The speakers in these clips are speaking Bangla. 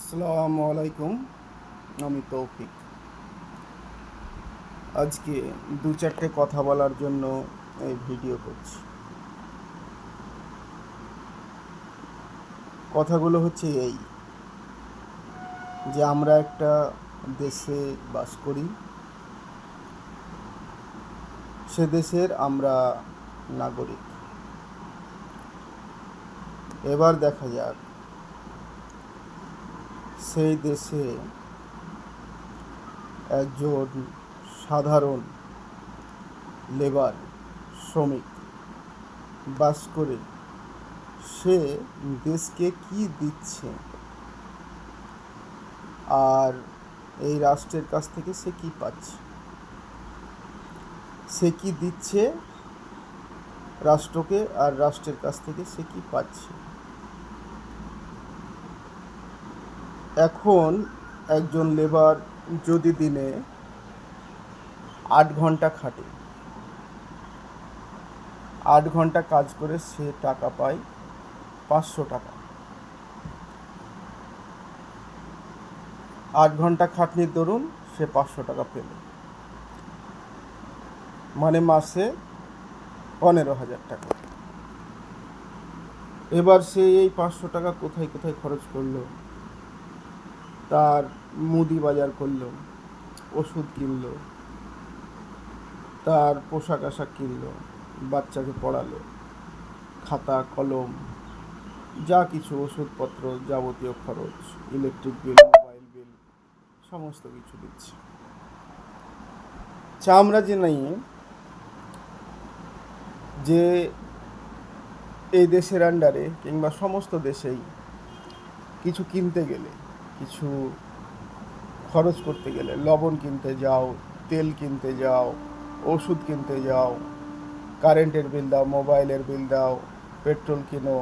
আসসালামু আলাইকুম। আমি তৌফিক। আজকে দু চারটে কথা বলার জন্য এই ভিডিও করছি। কথাগুলো হচ্ছে এই যে আমরা একটা দেশে বাস করি, সে দেশের আমরা নাগরিক। এবার দেখা যাক সেই দেশে একজন সাধারণ লেবার শ্রমিক বাস করে সে দেশকে কি দিচ্ছে আর এই রাষ্ট্রের কাছ থেকে সে কি পাচ্ছে, সে কি দিচ্ছে রাষ্ট্রকে আর রাষ্ট্রের কাছ থেকে সে কি পাচ্ছে। এখন একজন লেবার যদি দিনে 8 ঘন্টা খাটে, 8 ঘন্টা কাজ করে সে টাকা পায় 500 টাকা। 8 ঘন্টা খাটনির দরুন সে 500 টাকা পেল, মানে মাসে 15,000 টাকা। এবার সে এই 500 টাকা কোথায় কোথায় খরচ করলো? তার মুদি বাজার করলো, ওষুধ কিনলো, তার পোশাক আশাক কিনলো, বাচ্চাকে পড়ালো, খাতা কলম যা কিছু ওষুধপত্র, যাবতীয় খরচ, ইলেকট্রিক বিল, মোবাইল বিল, সমস্ত কিছু দিচ্ছে। আমরা জানি যে এই দেশের আন্ডারে কিংবা সমস্ত দেশেই কিছু কিনতে গেলে, কিছু খরচ করতে গেলে, লবণ কিনতে যাও, তেল কিনতে যাও, ওষুধ কিনতে যাও, কারেন্টের বিল দাও, মোবাইলের বিল দাও, পেট্রোল কিনো,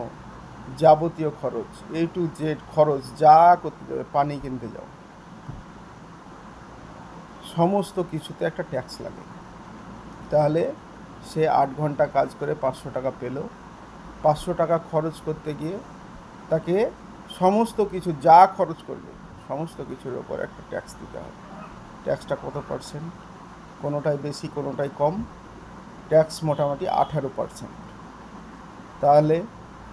যাবতীয় খরচ, A to Z খরচ যা করতে যাবে, পানি কিনতে যাও, সমস্ত কিছুতে একটা ট্যাক্স লাগে। তাহলে সে 8 ঘন্টা কাজ করে 500 টাকা পেল। 500 টাকা খরচ করতে গিয়ে তাকে সমস্ত কিছু যা খরচ করবে সমস্ত কিছুর ওপর একটা ট্যাক্স দিতে হবে। ট্যাক্সটা কত পার্সেন্ট? কোনোটাই বেশি, কোনোটাই কম। ট্যাক্স মোটামুটি 18%। তাহলে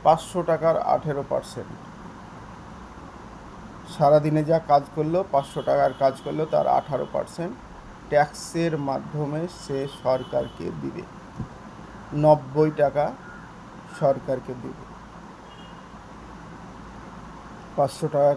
500 টাকার 18%, সারাদিনে যা কাজ করলো, 500 টাকার কাজ করলো, তার 18% ট্যাক্সের মাধ্যমে সে সরকারকে দিবে। 90 টাকা সরকারকে দিবে। 500 টাকা